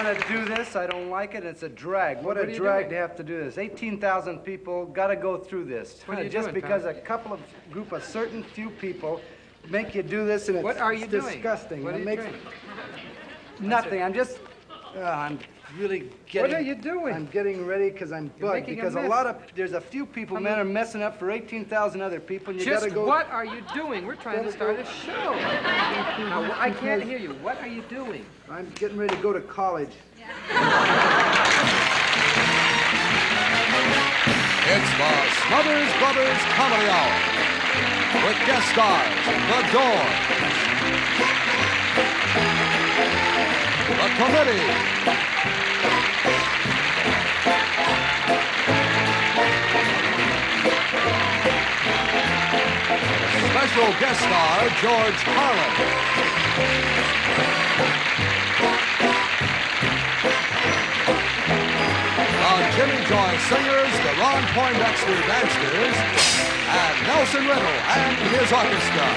want to do this. I don't like it. It's a drag. What a drag to have to do this. 18,000 people got to go through this. What are you just doing, because Tom? a couple of group of certain few people make you do this, and it's disgusting. What are you doing? Nothing. I'm really getting... What are you doing? I'm getting ready because I'm bugged. Because there's a few people, man, are messing up for 18,000 other people, and you got to go... What are you doing? We're trying to start a show. Now, I can't hear you. What are you doing? I'm getting ready to go to college. It's the Smothers Brothers Comedy Hour with guest stars, The Doors, The Committee, special guest star, George Carlin. The Jimmy Joy Singers, the Ron Poindexter Dancers, and Nelson Riddle and his orchestra.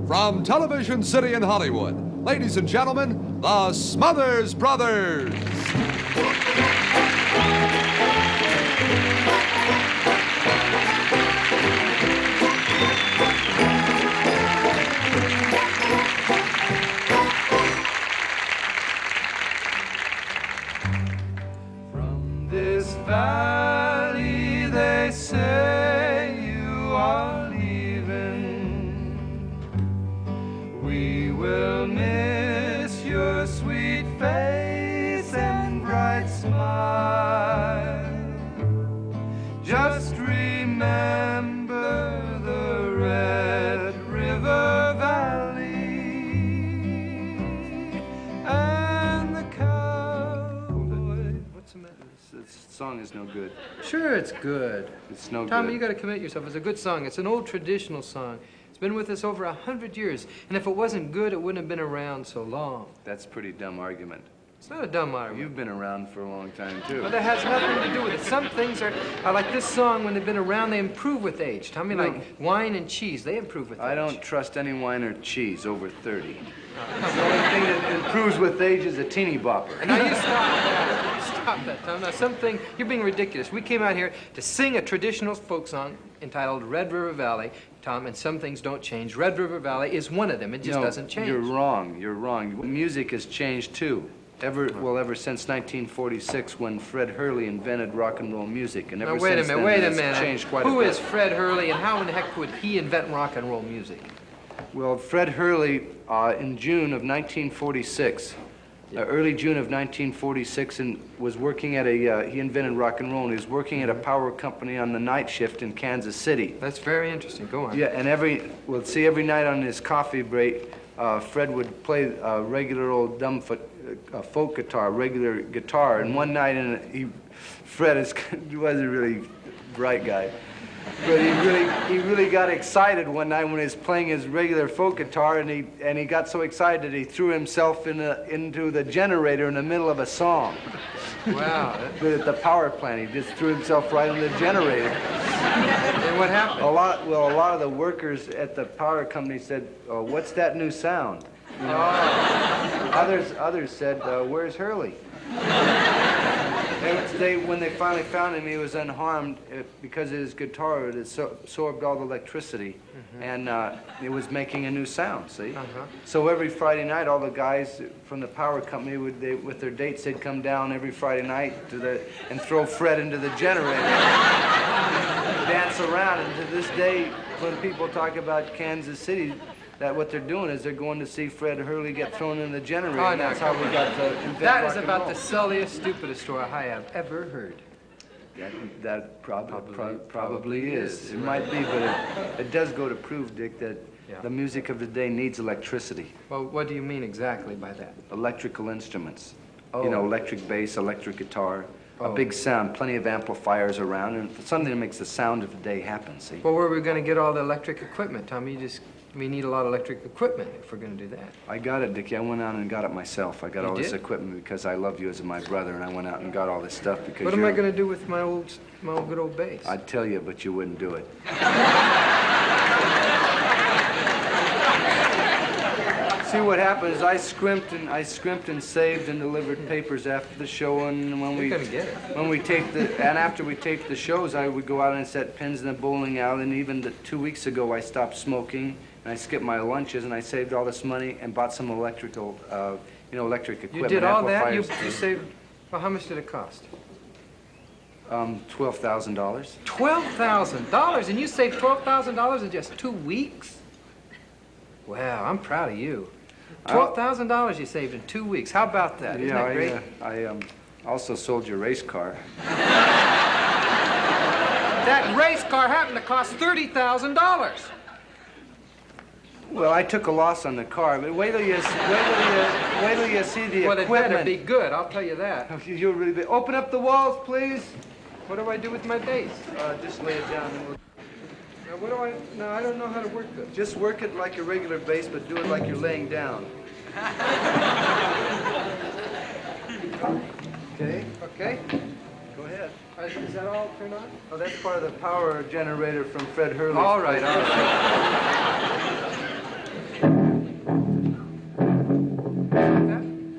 From Television City in Hollywood, ladies and gentlemen, the Smothers Brothers. From this valley, they say you are leaving. We will miss your sweet face and bright smile. Just remember the Red River Valley and the cowboy. What's the matter? This song is no good. Sure, it's good. It's no Tommy, good. you got to commit yourself. It's a good song. It's an old traditional song. It's been with us over 100 years. And if it wasn't good, it wouldn't have been around so long. That's a pretty dumb argument. It's not a dumb argument. You've been around for a long time, too. But that has nothing to do with it. Some things are like this song, when they've been around, they improve with age. Tommy, like wine and cheese, they improve with age. I don't trust any wine or cheese over 30. The only thing that improves with age is a teeny bopper. And now you stop that. Stop that, Tom. Now, something, you're being ridiculous. We came out here to sing a traditional folk song entitled Red River Valley, Tom, and some things don't change. Red River Valley is one of them. It just doesn't change. You're wrong. You're wrong. Music has changed, too. Ever since 1946, when Fred Hurley invented rock and roll music. And ever now, wait a since minute, then, it's changed quite a bit. Who is Fred Hurley, and how in the heck would he invent rock and roll music? Well, Fred Hurley, in June of 1946, early June of 1946, and was working at he invented rock and roll, and he was working at a power company on the night shift in Kansas City. That's very interesting. Go on. Yeah, and every night on his coffee break, Fred would play a regular old folk guitar, regular guitar, and one night, Fred was a really bright guy. But he really got excited one night when he was playing his regular folk guitar, and he got so excited he threw himself into the generator in the middle of a song. Wow. At the power plant, he just threw himself right in the generator. And what happened? A lot of the workers at the power company said, "Oh, what's that new sound?" You know? Others said, "Where's Hurley?" When they finally found him, he was unharmed because of his guitar. It absorbed all the electricity, and it was making a new sound, see? So every Friday night, all the guys from the power company, with their dates, they'd come down every Friday night and throw Fred into the generator, dance around. And to this day, when people talk about Kansas City, that what they're doing is they're going to see Fred Hurley get thrown in the generator. Oh, and that's how we got to invent That is rock and about roll. the silliest, stupidest story I have ever heard. That probably is. It might be, but it does go to prove, Dick, that the music of the day needs electricity. Well, what do you mean exactly by that? Electrical instruments. Oh. You know, electric bass, electric guitar, a big sound, plenty of amplifiers around, and something that makes the sound of the day happen, see? Well, where are we going to get all the electric equipment, Tommy? We need a lot of electric equipment if we're going to do that. I got it, Dickie. I went out and got it myself. I got all this did? equipment because I love you as my brother, and I went out and got all this stuff because What am I going to do with my old good old bass? I'd tell you, but you wouldn't do it. See what happened is I scrimped and saved and delivered papers after the show, and when You're gonna get it. after we taped the shows, I would go out and set pins in the bowling alley. And even 2 weeks ago, I stopped smoking and I skipped my lunches, and I saved all this money and bought some electric equipment. You did all that? You amplifiers. saved, well, how much did it cost? $12,000. $12,000, and you saved $12,000 in just 2 weeks? Wow, I'm proud of you. $12,000 you saved in 2 weeks. How about that? Isn't that great? I also sold your race car. That race car happened to cost $30,000. Well, I took a loss on the car, but wait till you see the Well, it equipment. better be good, I'll tell you that. You're really big. Open up the walls, please. What do I do with my bass? Just lay it down. No, I don't know how to work this. Just work it like a regular bass, but do it like you're laying down. Okay? Okay? Go ahead. Is that all turned on? Oh, that's part of the power generator from Fred Hurley. All right, all right.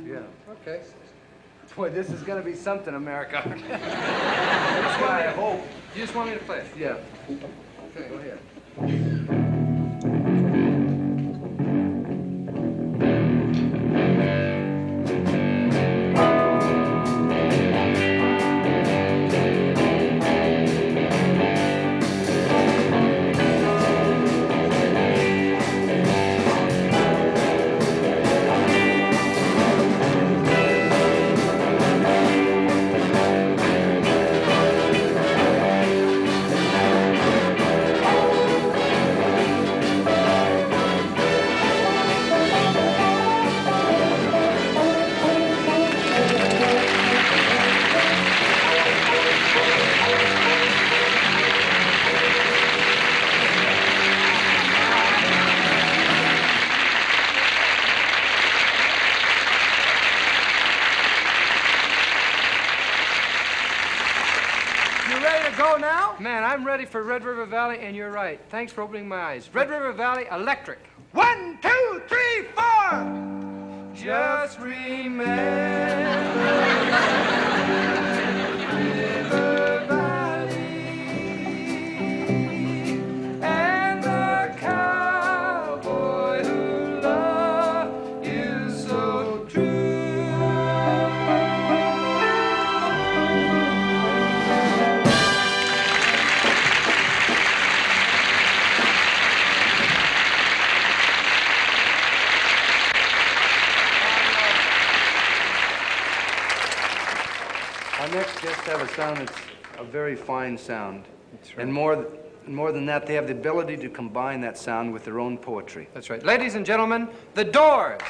Yeah. Okay. Boy, this is going to be something, America. That's what I hope. You just want me to play it? Yeah. Okay. Go ahead. Man, I'm ready for Red River Valley, and you're right. Thanks for opening my eyes. Red River Valley Electric. 1, 2, 3, 4! Just remember River Valley and the cowboy who loved you so true. Our next guests have a sound that's a very fine sound. That's right. And more than that, they have the ability to combine that sound with their own poetry. That's right. Ladies and gentlemen, The Doors.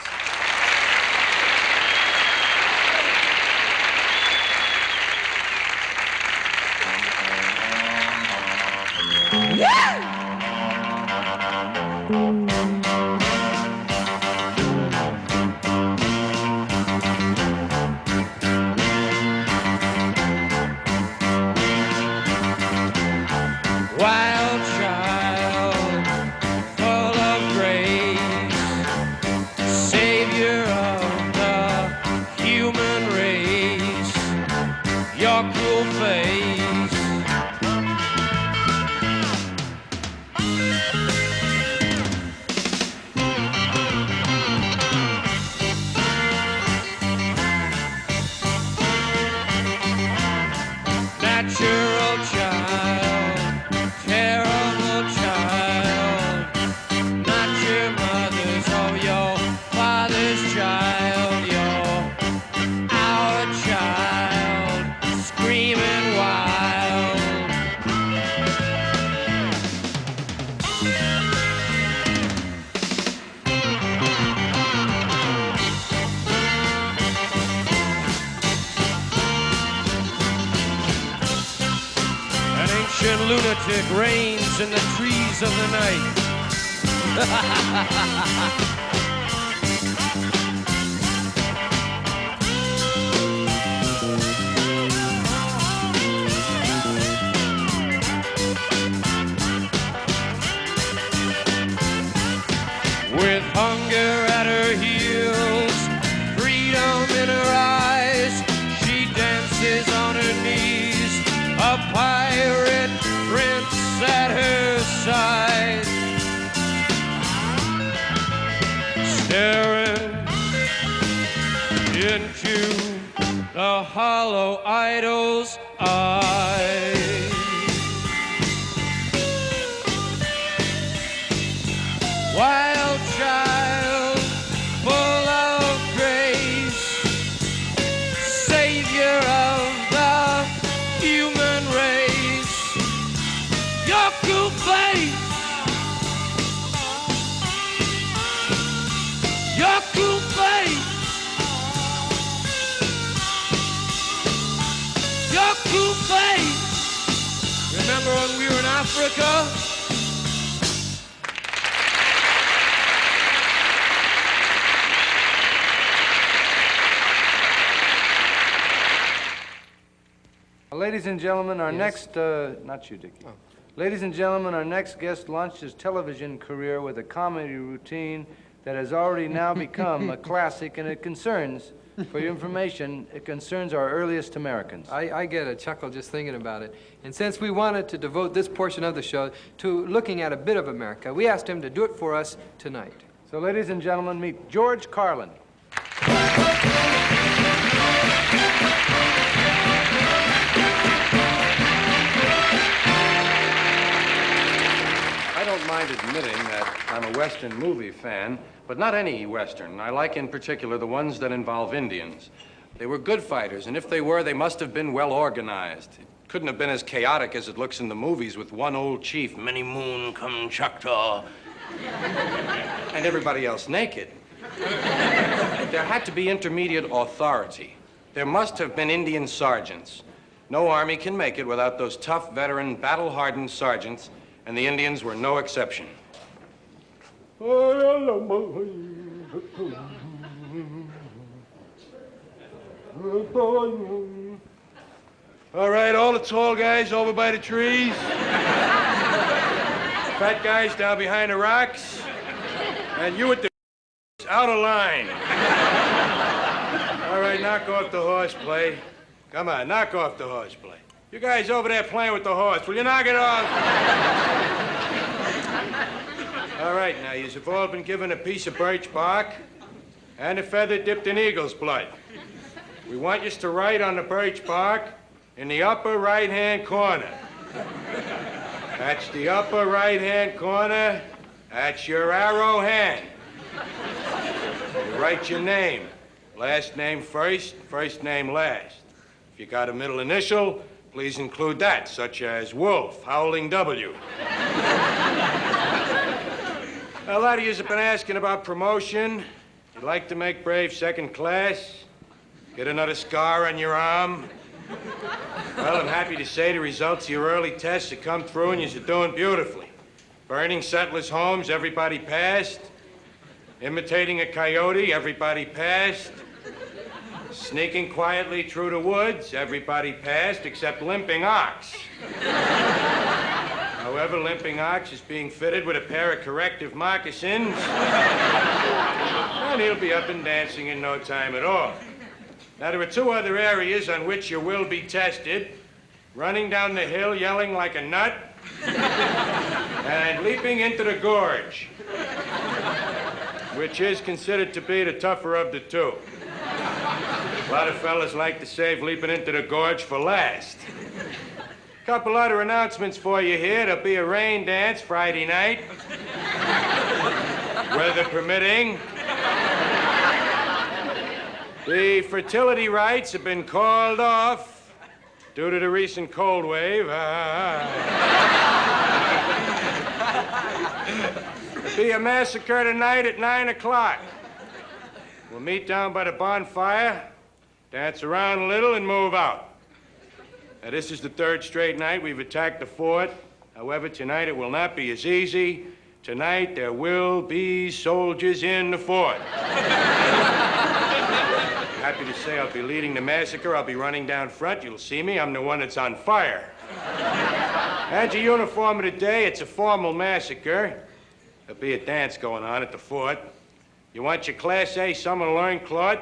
Wild child, full of grace, savior of the human race, your cruel face. Natural child, terrible child, not your mother's or your father's child, you're our child, screaming wild. An ancient lunatic reigns in the trees of the night. With hunger at her side, staring into the hollow idol's eyes. Wild child, full of grace, savior of the human race. Your cool face, your cool face, your cool face. Remember when we were in Africa? Ladies and gentlemen, our next, not you, Dickie. Ladies and gentlemen, our next guest launched his television career with a comedy routine that has already now become a classic, and it concerns, for your information, it concerns our earliest Americans. I get a chuckle just thinking about it. And since we wanted to devote this portion of the show to looking at a bit of America, we asked him to do it for us tonight. So, ladies and gentlemen, meet George Carlin. I don't mind admitting that I'm a Western movie fan, but not any Western. I like in particular the ones that involve Indians. They were good fighters, and if they were, they must have been well organized. It couldn't have been as chaotic as it looks in the movies with one old chief, Many Moon Come Choctaw, and everybody else naked. There had to be intermediate authority. There must have been Indian sergeants. No army can make it without those tough, veteran, battle-hardened sergeants, and the Indians were no exception. All right, all the tall guys over by the trees. Fat guys down behind the rocks. And you at the out of line. All right, knock off the horseplay. Come on, knock off the horseplay. You guys over there playing with the horse, will you knock it off? All right, now, you've all been given a piece of birch bark and a feather dipped in eagle's blood. We want you to write on the birch bark in the upper right-hand corner. That's the upper right-hand corner. That's your arrow hand. You write your name. Last name first, first name last. If you got a middle initial, please include that, such as Wolf, Howling W. A lot of you have been asking about promotion. You'd like to make brave second class? Get another scar on your arm? Well, I'm happy to say the results of your early tests have come through and you're doing beautifully. Burning settlers' homes, everybody passed. Imitating a coyote, everybody passed. Sneaking quietly through the woods, everybody passed except Limping Ox. However, Limping Ox is being fitted with a pair of corrective moccasins, and he'll be up and dancing in no time at all. Now, there are two other areas on which you will be tested. Running down the hill yelling like a nut, and leaping into the gorge, which is considered to be the tougher of the two. A lot of fellas like to save leaping into the gorge for last. Couple other announcements for you here. There'll be a rain dance Friday night, weather permitting. The fertility rites have been called off due to the recent cold wave. There'll be a massacre tonight at 9 o'clock. We'll meet down by the bonfire, dance around a little, and move out. Now, this is the third straight night we've attacked the fort. However, tonight it will not be as easy. Tonight there will be soldiers in the fort. Happy to say I'll be leading the massacre. I'll be running down front. You'll see me. I'm the one that's on fire. And your uniform of the day, it's a formal massacre. There'll be a dance going on at the fort. You want your Class A summer loincloth?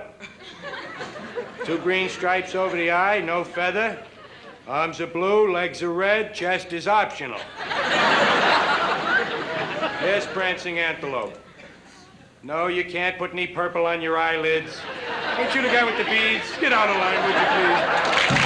2 green stripes over the eye, no feather. Arms are blue, legs are red, chest is optional. Yes, prancing antelope. No, you can't put any purple on your eyelids. Ain't you the guy with the beads? Get out of line, would you, please?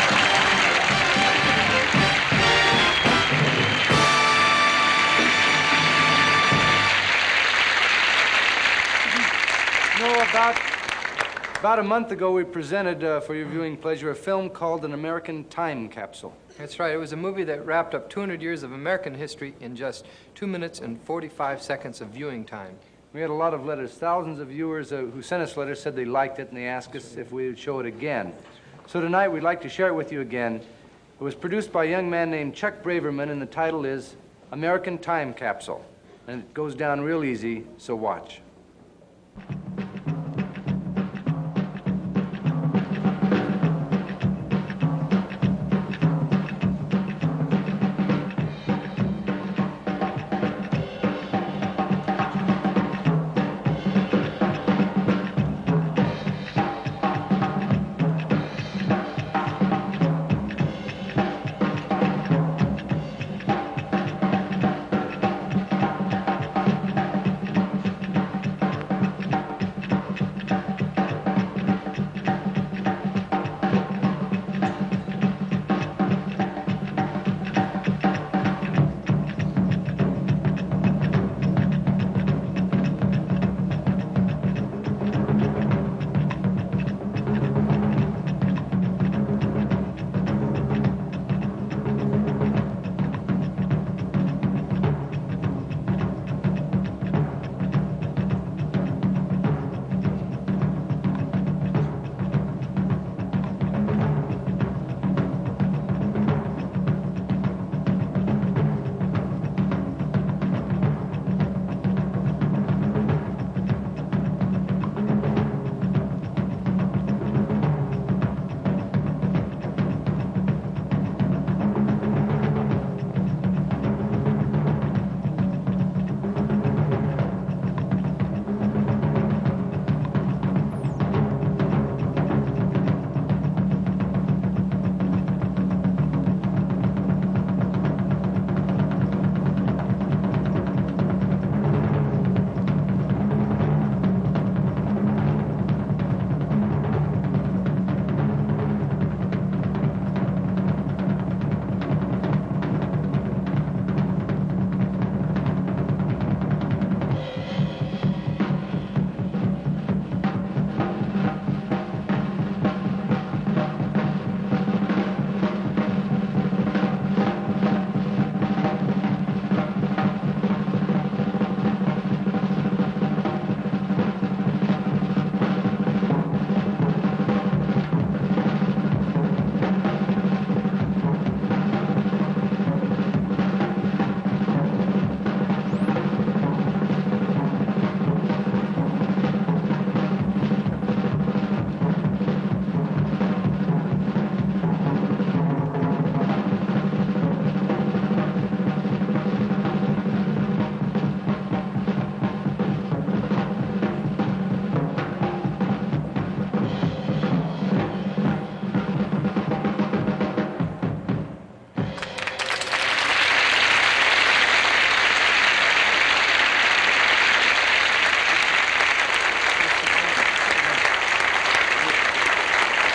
About a month ago, we presented for your viewing pleasure a film called An American Time Capsule. That's right. It was a movie that wrapped up 200 years of American history in just 2 minutes and 45 seconds of viewing time. We had a lot of letters. Thousands of viewers who sent us letters said they liked it, and they asked us if we would show it again. So tonight, we'd like to share it with you again. It was produced by a young man named Chuck Braverman, and the title is American Time Capsule. And it goes down real easy, so watch.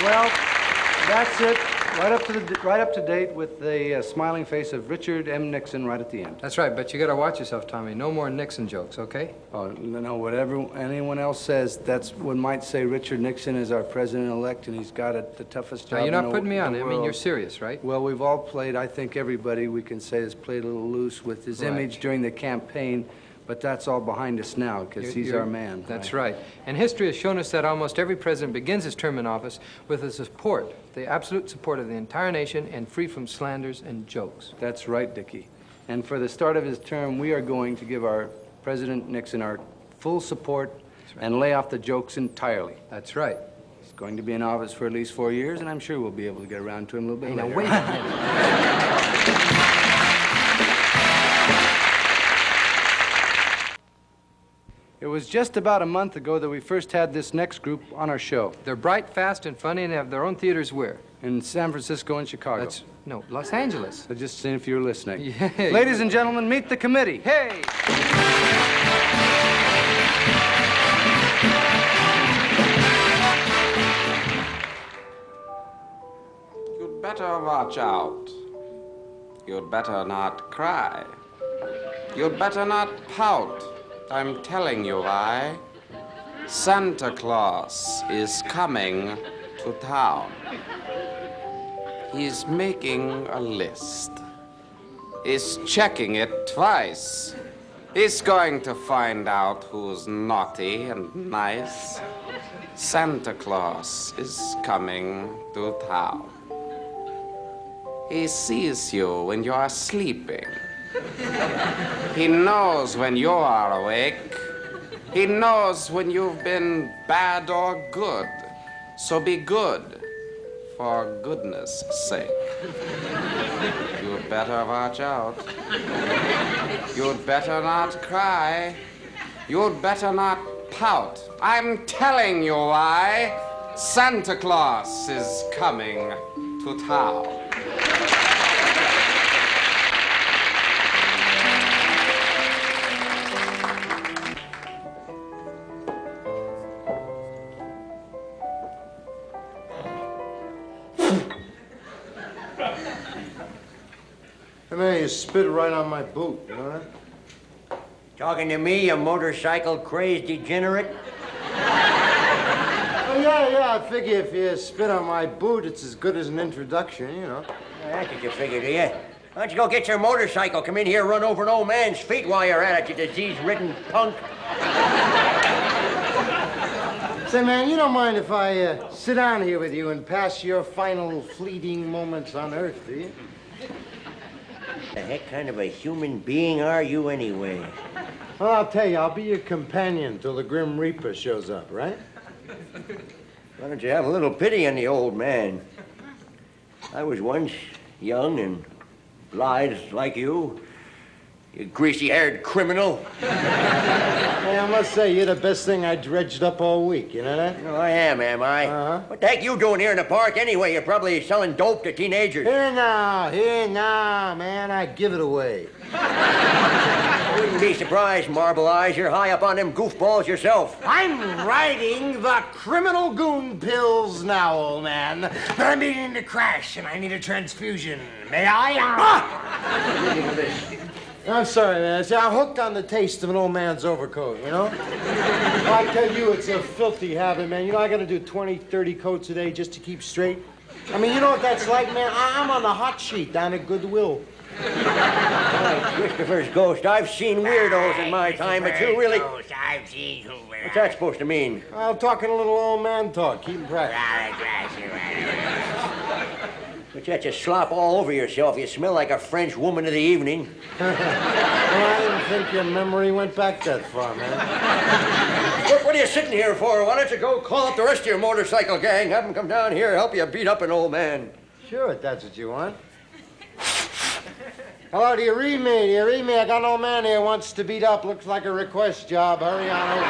Well, that's it. Right up to date with the smiling face of Richard M. Nixon right at the end. That's right, but you gotta watch yourself, Tommy. No more Nixon jokes, okay? Oh, no, whatever anyone else says, that's what might say Richard Nixon is our president-elect, and he's got the toughest job Now, you're in not putting me on it. I mean, world. you're serious, right? Well, we've all played, I think everybody we can say has played a little loose with his Right. image during the campaign, but that's all behind us now, because he's our man. That's right. And history has shown us that almost every president begins his term in office with the absolute support of the entire nation, and free from slanders and jokes. That's right, Dickie. And for the start of his term, we are going to give our President Nixon our full support and lay off the jokes entirely. That's right. He's going to be in office for at least 4 years, and I'm sure we'll be able to get around to him a little bit Hey, now, later. wait a minute. It was just about a month ago that we first had this next group on our show They're bright, fast, and funny, and have their own theaters where? in San Francisco and Chicago. No, Los Angeles. So just seeing if you're listening. Yeah. Ladies and gentlemen, meet the committee. Hey! You'd better watch out. You'd better not cry. You'd better not pout. I'm telling you why. Santa Claus is coming to town. He's making a list. He's checking it twice. He's going to find out who's naughty and nice. Santa Claus is coming to town. He sees you when you are sleeping. He knows when you are awake. He knows when you've been bad or good. So be good, for goodness sake. You'd better watch out. You'd better not cry. You'd better not pout. I'm telling you why. Santa Claus is coming to town. I mean, you spit right on my boot, you know that? Talking to me, you motorcycle-crazed degenerate? Oh, yeah, I figure if you spit on my boot, it's as good as an introduction, you know. That's what you figure, do you? Why don't you go get your motorcycle, come in here, run over an old man's feet while you're at it, you disease-ridden punk? Say, man, you don't mind if I sit down here with you and pass your final fleeting moments on Earth, do you? The heck kind of a human being are you anyway? Well, I'll tell you, I'll be your companion till the Grim Reaper shows up, right? Why don't you have a little pity on the old man? I was once young and blithe like you greasy-haired criminal. Hey, I must say, you're the best thing I dredged up all week, you know that? No, I am I? Uh-huh. What the heck you doing here in the park anyway? You're probably selling dope to teenagers. Here now, man, I give it away. I wouldn't be surprised, Marble Eyes. You're high up on them goofballs yourself. I'm riding the criminal goon pills now, old man. But I'm beginning to crash, and I need a transfusion. May I? I'm sorry, man. See, I'm hooked on the taste of an old man's overcoat, you know? I tell you, it's a filthy habit, man. You know, I gotta do 20, 30 coats a day just to keep straight. I mean, you know what that's like, man? I'm on the hot sheet down at Goodwill. Oh, Christopher's ghost. I've seen weirdos in my time, but you really... I've seen who were. What's that supposed to mean? I'm talking a little old man talk. Keep him practice. But yet you slop all over yourself. You smell like a French woman of the evening. Well, I didn't think your memory went back that far, man. Look, what are you sitting here for? Why don't you go call up the rest of your motorcycle gang? Have them come down here and help you beat up an old man. Sure, if that's what you want. Hello, do you read me? Do you read me? I got an old man here who wants to beat up. Looks like a request job. Hurry on over.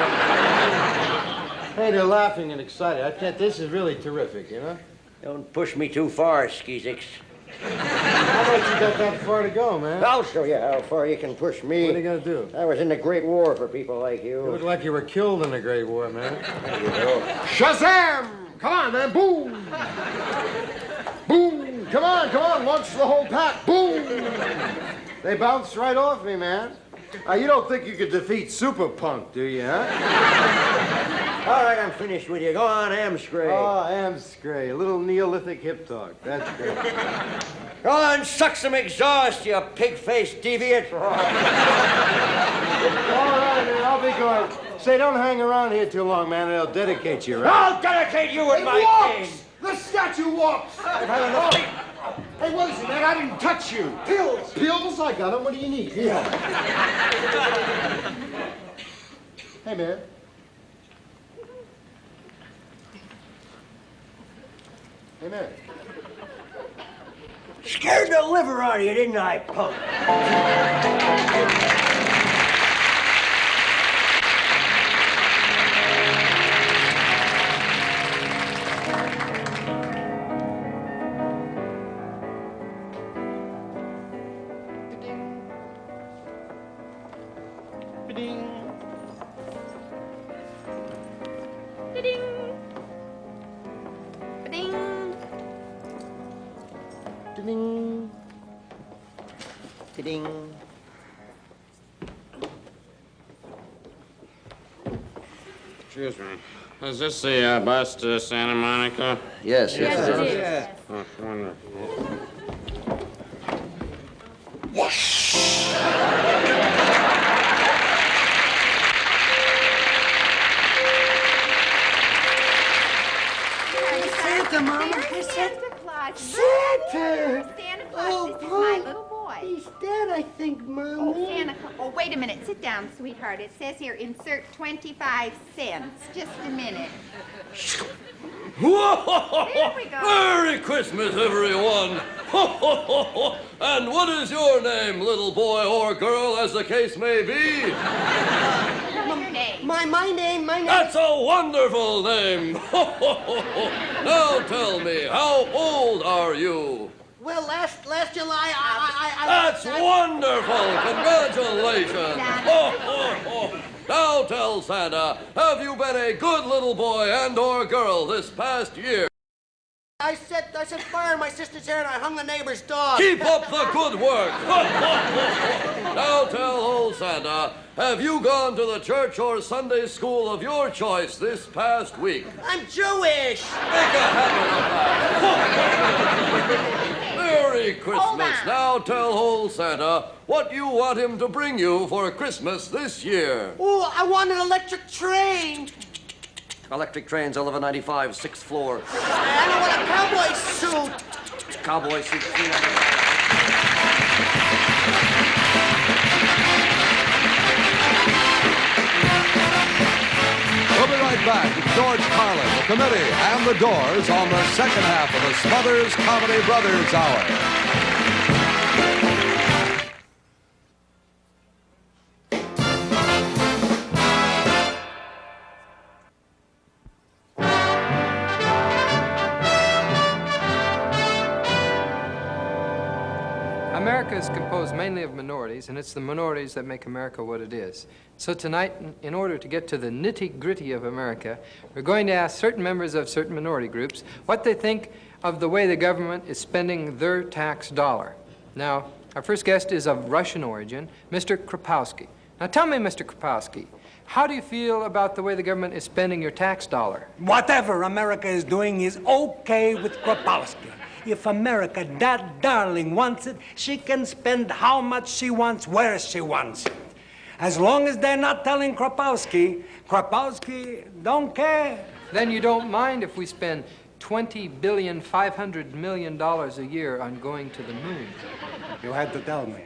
Hey, they're laughing and excited. I can't. This is really terrific, you know? Don't push me too far, Skeezix. How about you got that far to go, man? I'll show you how far you can push me. What are you gonna do? I was in the Great War for people like You look you. like you were killed in the Great War, man. There you go. Shazam! Come on, man. Boom! Boom! Come on, launch the whole pack. Boom! They bounced right off me, man. You don't think you could defeat Super Punk, do you, huh? All right, I'm finished with you. Go on, Amscray. Oh, Amscray. A little Neolithic hip talk. That's great. Go on, suck some exhaust, you pig-faced deviant. All right, man. I'll be going. Say, don't hang around here too long, man. They'll dedicate you, right? I'll dedicate you with my king. The statue walks! Hey, what is it, man? I didn't touch you. Pills! Pills? I got them. What do you need? Here. Hey, man. Hey, man. Scared the liver out of you, didn't I, punk? Ding. Ding. Excuse me. Is this the bus to Santa Monica? Yes, Yes, it is. Oh, wonderful. Santa, Mama. There's Santa Claus. Santa! Santa Claus, Oh, this is boy. my little boy. He's dead, I think, Mom. Oh, Santa Claus. Oh, wait a minute. Sit down, sweetheart. It says here, insert 25 cents. Just a minute. There we go. Merry Christmas, everyone! And what is your name, little boy or girl, as the case may be? What's your name? My name. That's a wonderful name! Now tell me, how old are you? Well, last July, I That's wonderful! Congratulations! Now tell Santa, have you been a good little boy and or girl this past year? I set fire in my sister's hair and I hung the neighbor's dog. Keep up the good work! Now tell old Santa, have you gone to the church or Sunday school of your choice this past week? I'm Jewish. Make a habit of that! Merry Hold Christmas! on. Now tell old Santa what you want him to bring you for Christmas this year. Oh, I want an electric train. Electric trains, Oliver 95, 6th floor. And I want a cowboy suit. Cowboy suit. We'll be right back with George Carlin, the committee, and the Doors on the second half of the Smothers Comedy Brothers Hour. America is composed mainly of minorities, and it's the minorities that make America what it is. So tonight, in order to get to the nitty-gritty of America, we're going to ask certain members of certain minority groups what they think of the way the government is spending their tax dollar. Now, our first guest is of Russian origin, Mr. Kropowski. Now tell me, Mr. Kropowski, how do you feel about the way the government is spending your tax dollar? Whatever America is doing is okay with Kropowski. If America, that darling, wants it, she can spend how much she wants, where she wants it. As long as they're not telling Kropowski, Kropowski don't care. Then you don't mind if we spend $20.5 billion a year on going to the moon. You had to tell me.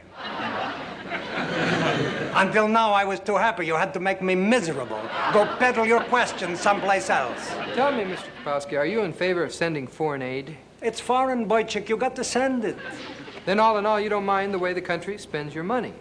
Until now, I was too happy. You had to make me miserable. Go peddle your questions someplace else. Tell me, Mr. Kropowski, are you in favor of sending foreign aid? It's foreign, Boychik. You got to send it. Then all in all, you don't mind the way the country spends your money.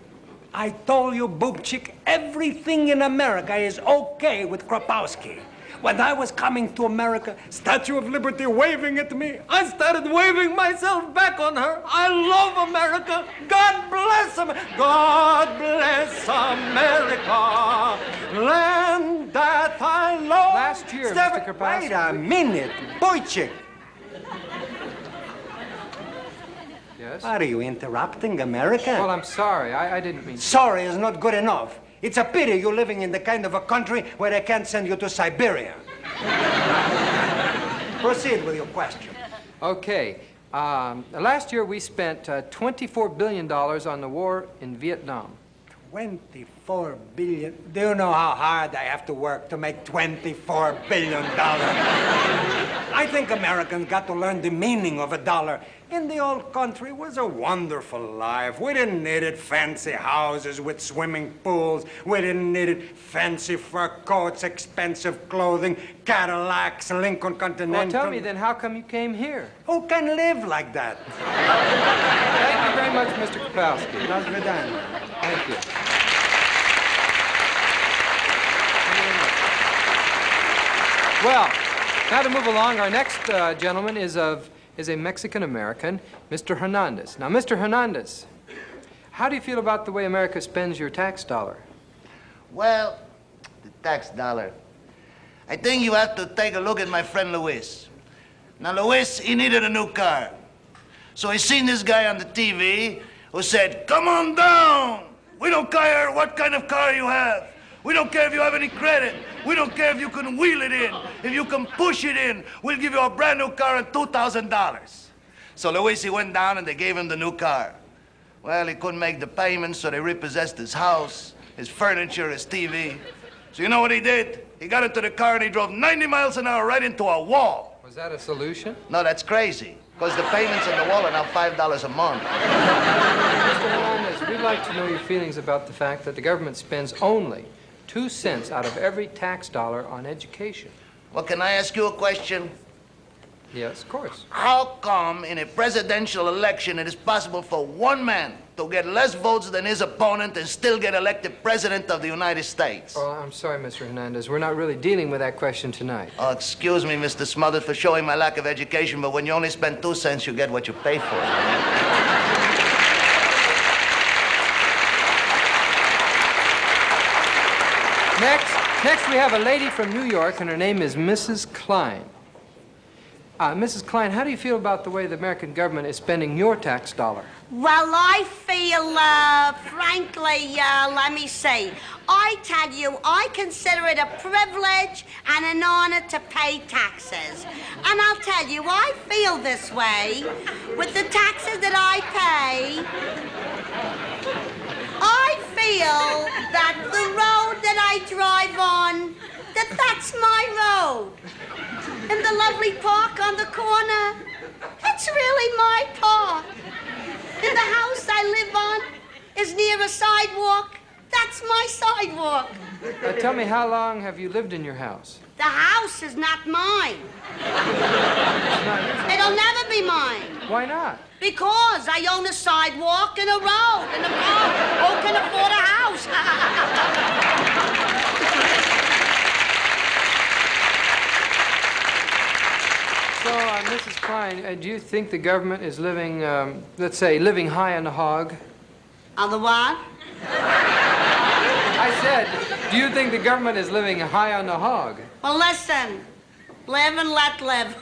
I told you, Boobchik, everything in America is okay with Kropowski. When I was coming to America, Statue of Liberty waving at me, I started waving myself back on her. I love America. God bless America. God bless America. Land that I love. Last year, Mr. Kropowski. Wait a minute, Boychik. Yes? Are you interrupting America? Well, I'm sorry. I didn't mean... Sorry is not good enough. It's a pity you're living in the kind of a country where they can't send you to Siberia. Proceed with your question. Okay. Last year, we spent $24 billion on the war in Vietnam. 24 billion. Do you know how hard I have to work to make $24 billion? I think Americans got to learn the meaning of a dollar. In the old country was a wonderful life. We didn't need it fancy houses with swimming pools. We didn't need it fancy fur coats, expensive clothing, Cadillacs, Lincoln Continental. Well, tell me then, how come you came here? Who can live like that? Thank you very much, Mr. Kropowski. That's done. Thank you. Well, now to move along, our next gentleman is a Mexican-American, Mr. Hernandez. Now, Mr. Hernandez, how do you feel about the way America spends your tax dollar? Well, the tax dollar. I think you have to take a look at my friend Luis. Now, Luis, he needed a new car. So I seen this guy on the TV who said, "Come on down. We don't care what kind of car you have. We don't care if you have any credit. We don't care if you can wheel it in. If you can push it in, we'll give you a brand new car and $2,000. So Luis, he went down and they gave him the new car. Well, he couldn't make the payments, so they repossessed his house, his furniture, his TV. So you know what he did? He got into the car and he drove 90 miles an hour right into a wall. Was that a solution? No, that's crazy, because the payments on the wall are now $5 a month. Mr. Hernandez, we'd like to know your feelings about the fact that the government spends only 2 cents out of every tax dollar on education. Well, can I ask you a question? Yes, of course. How come in a presidential election it is possible for one man to get less votes than his opponent and still get elected president of the United States? Oh, I'm sorry, Mr. Hernandez. We're not really dealing with that question tonight. Oh, excuse me, Mr. Smothers, for showing my lack of education, but when you only spend 2 cents, you get what you pay for. Next, we have a lady from New York, and her name is Mrs. Klein. Mrs. Klein, how do you feel about the way the American government is spending your tax dollar? Well, I feel, frankly, let me see. I tell you, I consider it a privilege and an honor to pay taxes. And I'll tell you, I feel this way with the taxes that I pay. I feel that the road that I drive on, that's my road. And the lovely park on the corner, it's really my park. And the house I live on is near a sidewalk. That's my sidewalk. Tell me, how long have you lived in your house? The house is not mine. It'll never be mine. Why not? Because I own a sidewalk and a road, and who can afford a house? So, Mrs. Klein, do you think the government is living, let's say, living high on the hog? On the what? I said, do you think the government is living high on the hog? Well, listen. Live and let live.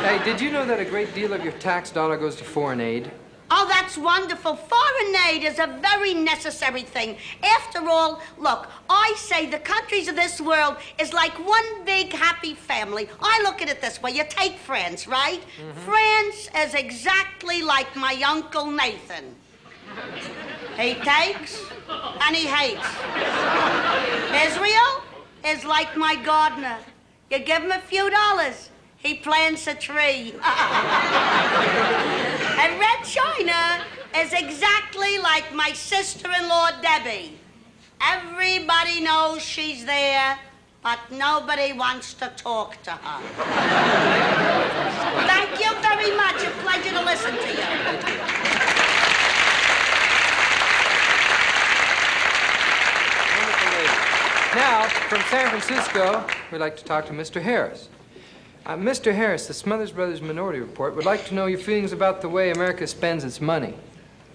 Hey, did you know that a great deal of your tax dollar goes to foreign aid? Oh, that's wonderful. Foreign aid is a very necessary thing. After all, look, I say the countries of this world is like one big happy family. I look at it this way. You take France, right? Mm-hmm. France is exactly like my Uncle Nathan. He takes and he hates. Israel is like my gardener. You give him a few dollars, he plants a tree. And Red China is exactly like my sister-in-law, Debbie. Everybody knows she's there, but nobody wants to talk to her. Thank you very much. A pleasure to listen to you. Now, from San Francisco, we'd like to talk to Mr. Harris. Mr. Harris, the Smothers Brothers Minority Report would like to know your feelings about the way America spends its money.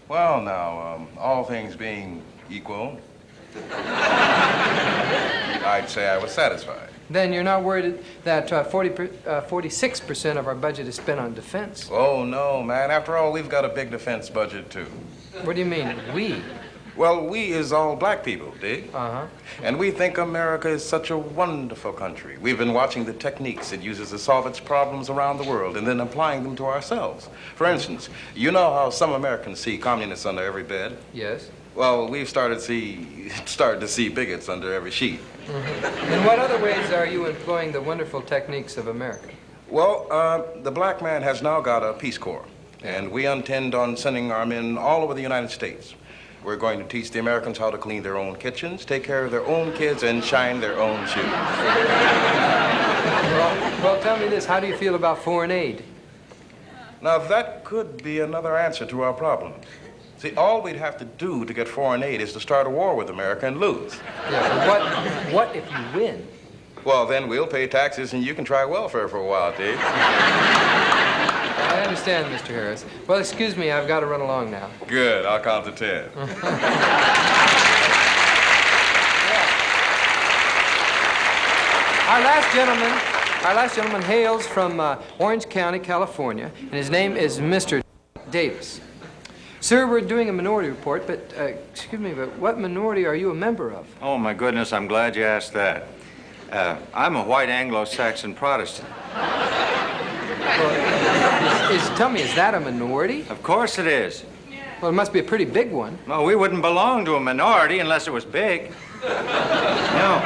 Well, now, all things being equal, I'd say I was satisfied. Then you're not worried that 46% of our budget is spent on defense? Oh, no, man. After all, we've got a big defense budget, too. What do you mean, we? Well, we is all black people, dig? Uh-huh. And we think America is such a wonderful country. We've been watching the techniques it uses to solve its problems around the world and then applying them to ourselves. For instance, you know how some Americans see communists under every bed? Yes. Well, we've started to see bigots under every sheet. Mm-hmm. In what other ways are you employing the wonderful techniques of America? Well, the black man has now got a Peace Corps, and we intend on sending our men all over the United States. We're going to teach the Americans how to clean their own kitchens, take care of their own kids, and shine their own shoes. Well, tell me this. How do you feel about foreign aid? Now, that could be another answer to our problem. See, all we'd have to do to get foreign aid is to start a war with America and lose. Yeah, but what if you win? Well, then we'll pay taxes and you can try welfare for a while, Dave. I understand, Mr. Harris. Well, excuse me, I've got to run along now. Good, I'll count to 10. Our last gentleman Our last gentleman hails from Orange County, California, and his name is Mr. Davis. Sir, we're doing a minority report, but, excuse me, but what minority are you a member of? Oh, my goodness, I'm glad you asked that. I'm a white Anglo-Saxon Protestant. Well, tell me, is that a minority? Of course it is. Well, it must be a pretty big one. Well, we wouldn't belong to a minority unless it was big. No,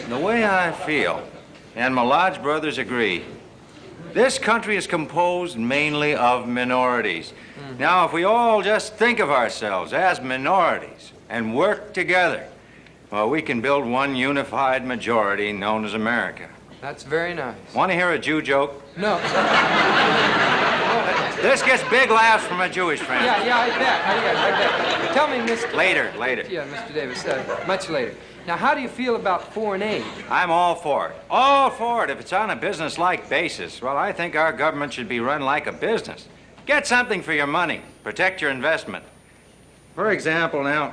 the way I feel, and my lodge brothers agree, this country is composed mainly of minorities. Now, if we all just think of ourselves as minorities and work together, well, we can build one unified majority known as America. That's very nice. Want to hear a Jew joke? No. This gets big laughs from a Jewish friend. Yeah, I bet. Tell me, Mr. Later. Yeah, Mr. Davis, much later. Now, how do you feel about foreign aid? I'm all for it. All for it if it's on a business-like basis. Well, I think our government should be run like a business. Get something for your money. Protect your investment. For example, now,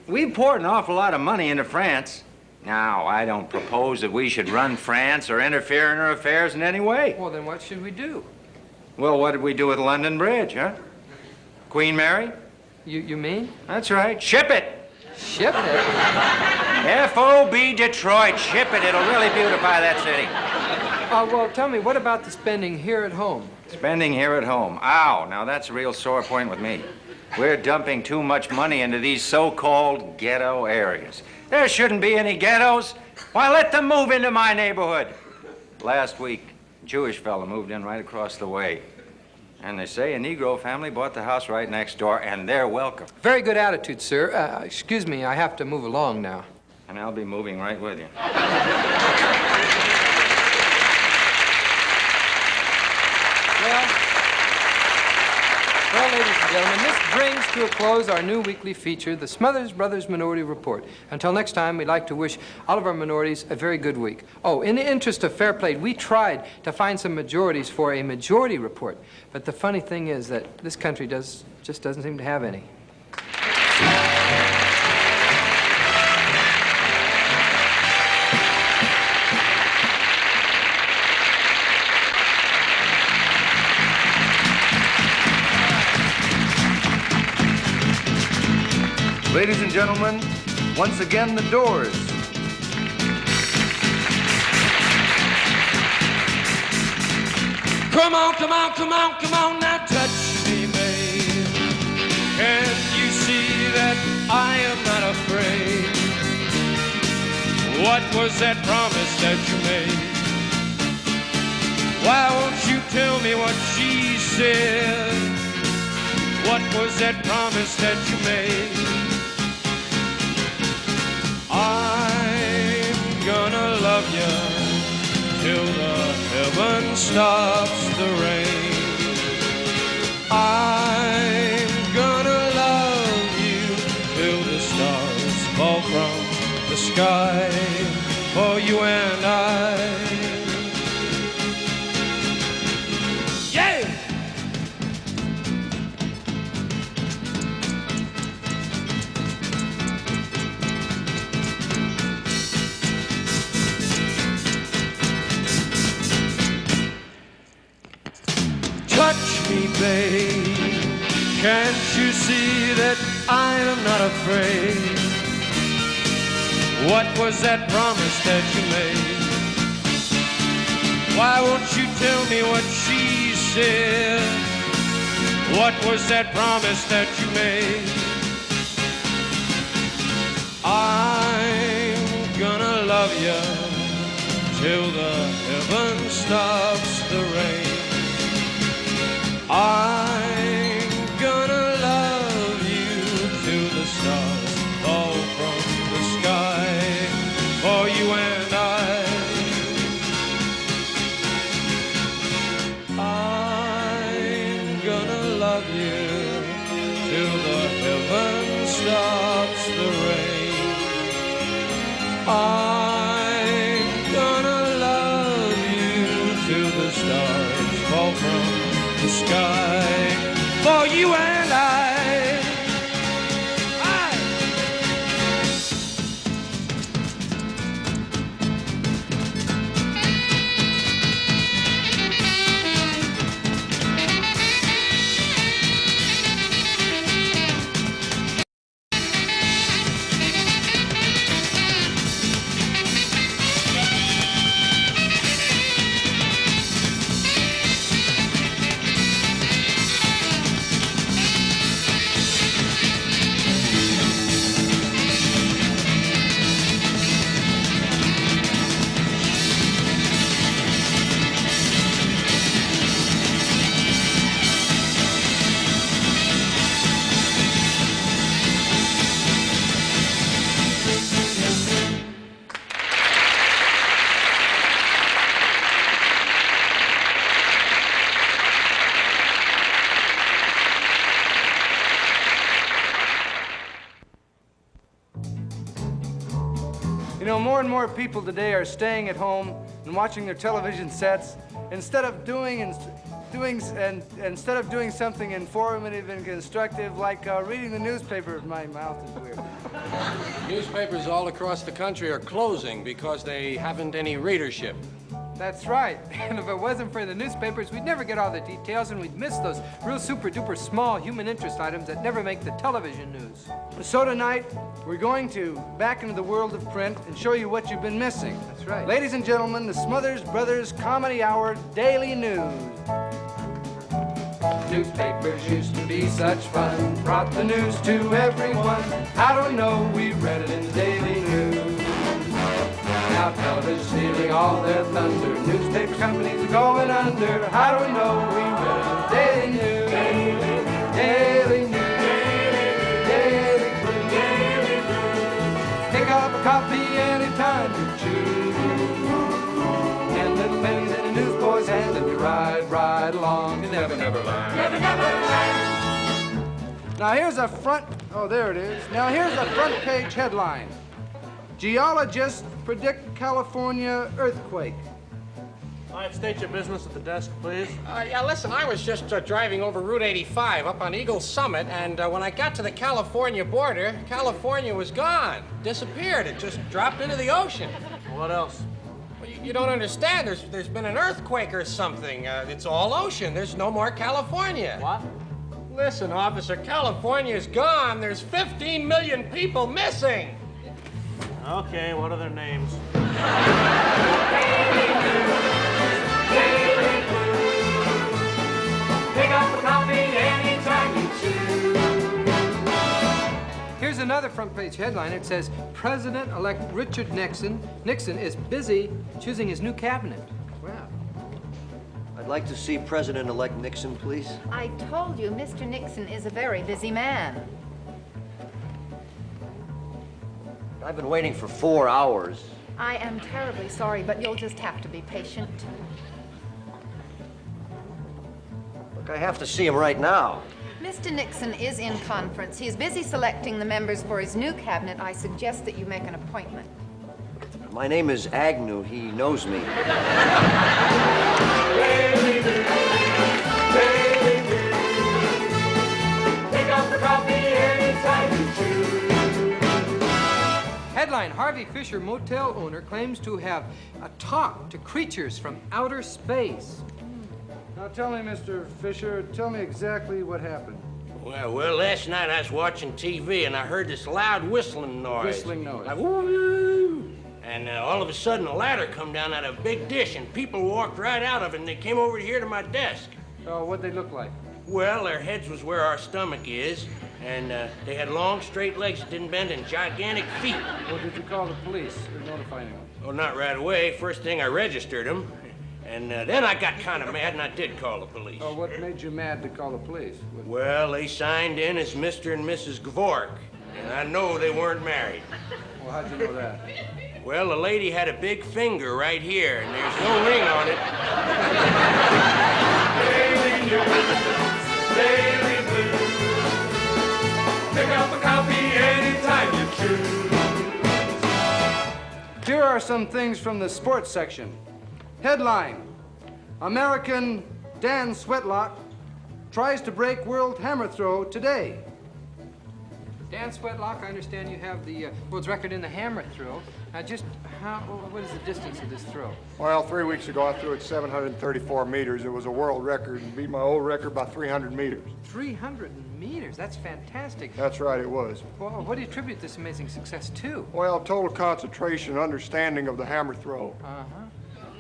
we poured an awful lot of money into France. Now, I don't propose that we should run France or interfere in her affairs in any way. Well, then what should we do? Well, what did we do with London Bridge, huh? Queen Mary? You mean? That's right. Ship it. Ship it? F.O.B. Detroit. Ship it. It'll really beautify that city. Well, tell me, what about the spending here at home? Spending here at home. Ow, now that's a real sore point with me. We're dumping too much money into these so-called ghetto areas. There shouldn't be any ghettos. Why, let them move into my neighborhood. Last week, a Jewish fella moved in right across the way. And they say a Negro family bought the house right next door, and they're welcome. Very good attitude, sir. Excuse me, I have to move along now. And I'll be moving right with you. Well, ladies and gentlemen, this brings to a close our new weekly feature, the Smothers Brothers Minority Report. Until next time, we'd like to wish all of our minorities a very good week. Oh, in the interest of fair play, we tried to find some majorities for a majority report. But the funny thing is that this country just doesn't seem to have any. Ladies and gentlemen, once again, the Doors. Come on, come on, come on, come on, now touch me, babe. Can't you see that I am not afraid? What was that promise that you made? Why won't you tell me what she said? What was that promise that you made? I'm gonna love you till the heaven stops the rain. I'm gonna love you till the stars fall from the sky for you and I. Yeah! Touch me, babe. Can't you see that I am not afraid? What was that promise that you made? Why won't you tell me what she said? What was that promise that you made? I'm gonna love you till the heaven stops the rain. I'm gonna love you till the stars fall from the sky for you and I. I'm gonna love you till the heaven stops the rain. I'm gonna love you till the stars fall from the sky for you and I. more and more people today are staying at home and watching their television sets instead of doing something informative and constructive like reading the newspaper. My mouth is weird. Newspapers all across the country are closing because they haven't any readership. That's right. And if it wasn't for the newspapers, we'd never get all the details, and we'd miss those real super-duper small human interest items that never make the television news. So tonight, we're going to back into the world of print and show you what you've been missing. That's right. Ladies and gentlemen, the Smothers Brothers Comedy Hour Daily News. Newspapers used to be such fun, brought the news to everyone. How do we know we read it in the Daily News? Now television's stealing all their thunder. Newspaper companies are going under. How do we know we read it in the Daily News? Daily News. Daily News. Pick up a copy anytime you choose. And little pennies in the newsboy's hand, and you ride along. You never land. Never land. Now here's a front. Oh, there it is. Now here's a front page headline. Geologists predict California earthquake. All right, state your business at the desk, please. Yeah, listen, I was just driving over Route 85 up on Eagle Summit, and when I got to the California border, California was gone. Disappeared. It just dropped into the ocean. What else? Well, you don't understand. There's been an earthquake or something. It's all ocean. There's no more California. What? Listen, officer, California's gone. There's 15 million people missing. Okay, what are their names? Pick up a copy anytime you choose. Here's another front page headline. It says, President-elect Richard Nixon is busy choosing his new cabinet. Wow. I'd like to see President-elect Nixon, please. I told you, Mr. Nixon is a very busy man. I've been waiting for 4 hours. I am terribly sorry, but you'll just have to be patient. Look, I have to see him right now. Mr. Nixon is in conference. He is busy selecting the members for his new cabinet. I suggest that you make an appointment. My name is Agnew. He knows me. Pick up the coffee anytime you choose. Headline, Harvey Fisher motel owner claims to have talked to creatures from outer space. Now tell me, Mr. Fisher, tell me exactly what happened. Well, last night I was watching TV and I heard this loud whistling noise. Whistling noise. Like, woo! And all of a sudden a ladder come down out of a big dish and people walked right out of it and they came over here to my desk. Oh, what'd they look like? Well, their heads was where our stomach is, and they had long, straight legs that didn't bend and gigantic feet. Well, did you call the police or notify anyone? Well, not right away. First thing I registered them, and then I got kind of mad and I did call the police. Oh, what made you mad to call the police? Well, they signed in as Mr. and Mrs. Gvork, and I know they weren't married. Well, how'd you know that? Well, the lady had a big finger right here, and there's no ring on it. Daily News, Daily Blues. Pick up a copy anytime you choose. Here are some things from the sports section. Headline, American Dan Sweatlock tries to break world hammer throw today. Dan Sweatlock, I understand you have the world's record in the hammer throw. Now, what is the distance of this throw? Well, 3 weeks ago, I threw it 734 meters. It was a world record and beat my old record by 300 meters. 300 meters? That's fantastic. That's right, it was. Well, what do you attribute this amazing success to? Well, total concentration and understanding of the hammer throw. Uh-huh.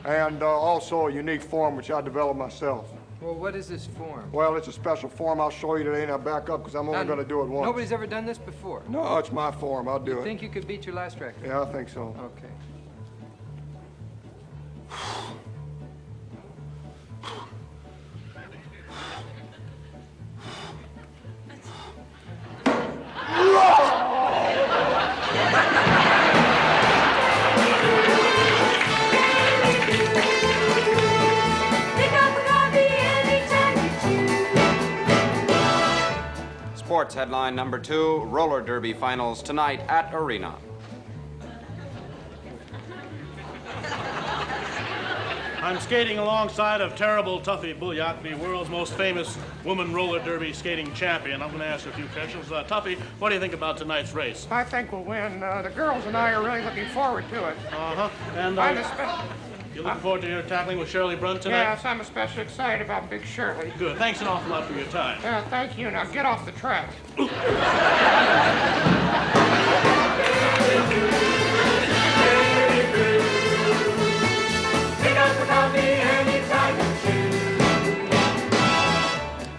And also a unique form which I developed myself. Well, what is this form? Well, it's a special form. I'll show you today, and I'll back up because I'm only going to do it once. Nobody's ever done this before? No, it's my form. I'll do it. You think you could beat your last record? Yeah, I think so. Okay. Sports headline number 2, roller derby finals tonight at Arena. I'm skating alongside of terrible Tuffy Bullock, the world's most famous woman roller derby skating champion. I'm going to ask you a few questions. Tuffy, what do you think about tonight's race? I think we'll win. The girls and I are really looking forward to it. Uh-huh. And you looking forward to your tackling with Shirley Brunt tonight? Yes, I'm especially excited about Big Shirley. Good. Thanks an awful lot for your time. Yeah, thank you. Now get off the track.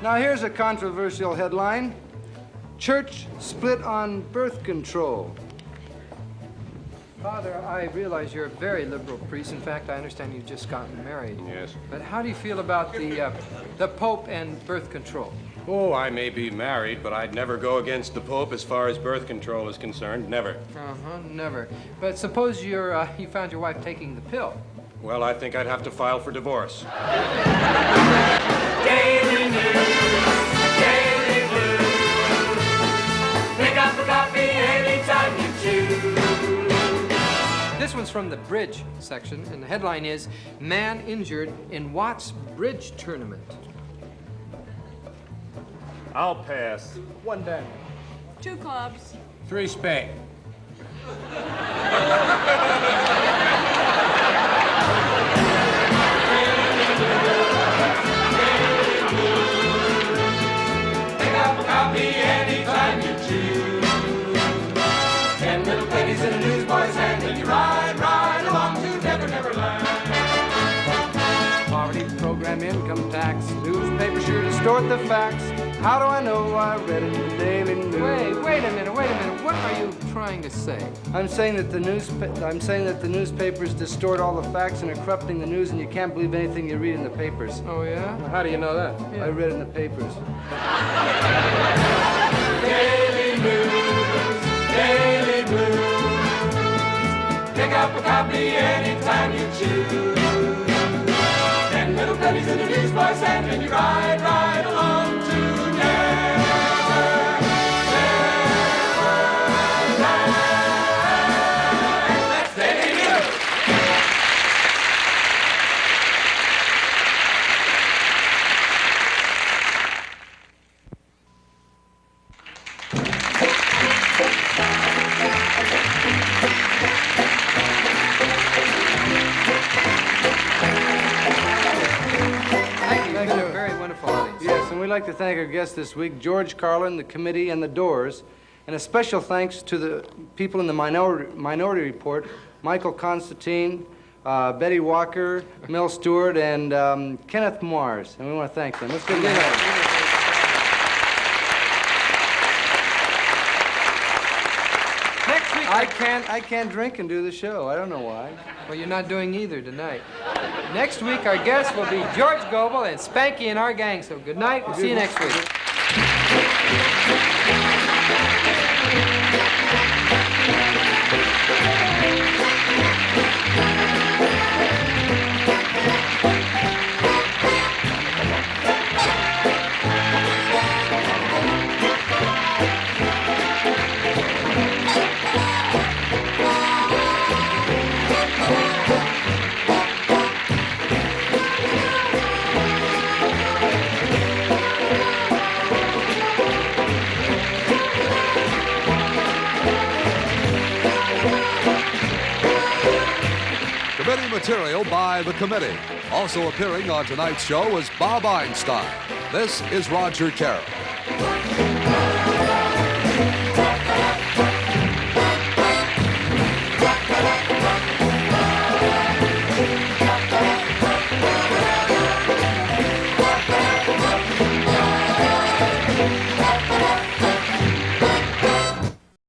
Now here's a controversial headline. Church split on birth control. Father, I realize you're a very liberal priest. In fact, I understand you've just gotten married. Yes. But how do you feel about the Pope and birth control? Oh, I may be married, but I'd never go against the Pope as far as birth control is concerned. Never. Uh-huh, never. But suppose you found your wife taking the pill. Well, I think I'd have to file for divorce. Daily news, daily blues. Pick up a copy anytime you choose. This one's from the bridge section, and the headline is, Man Injured in Watts Bridge Tournament. I'll pass. One down. 2 clubs. 3 spade. Pick up a copy anytime you choose. 10 little pennies in a newsboy's hand, and you ride, ride along to Never Never Land. Poverty program, income tax, newspaper sure distort the facts. How do I know? I read it in the Daily News. Wait a minute. What are you trying to say? I'm saying that the newspapers distort all the facts and are corrupting the news, and you can't believe anything you read in the papers. Oh, yeah? Well, how do you know that? Yeah. I read it in the papers. Daily News, Daily Blues. Pick up a copy anytime you choose. 10 little pennies in the newsboy's hand, and you ride, ride along to We'd like to thank our guests this week, George Carlin, the committee, and the Doors, and a special thanks to the people in the Minority Report, Michael Constantine, Betty Walker, Mel Stewart, and Kenneth Mars, and we want to thank them. Let's give them a hand. I can't drink and do the show. I don't know why. Well, you're not doing either tonight. Next week, our guests will be George Goebel and Spanky and our gang. So good night. We'll see you next week. Committee material by the committee. Also appearing on tonight's show is Bob Einstein. This is Roger Carroll.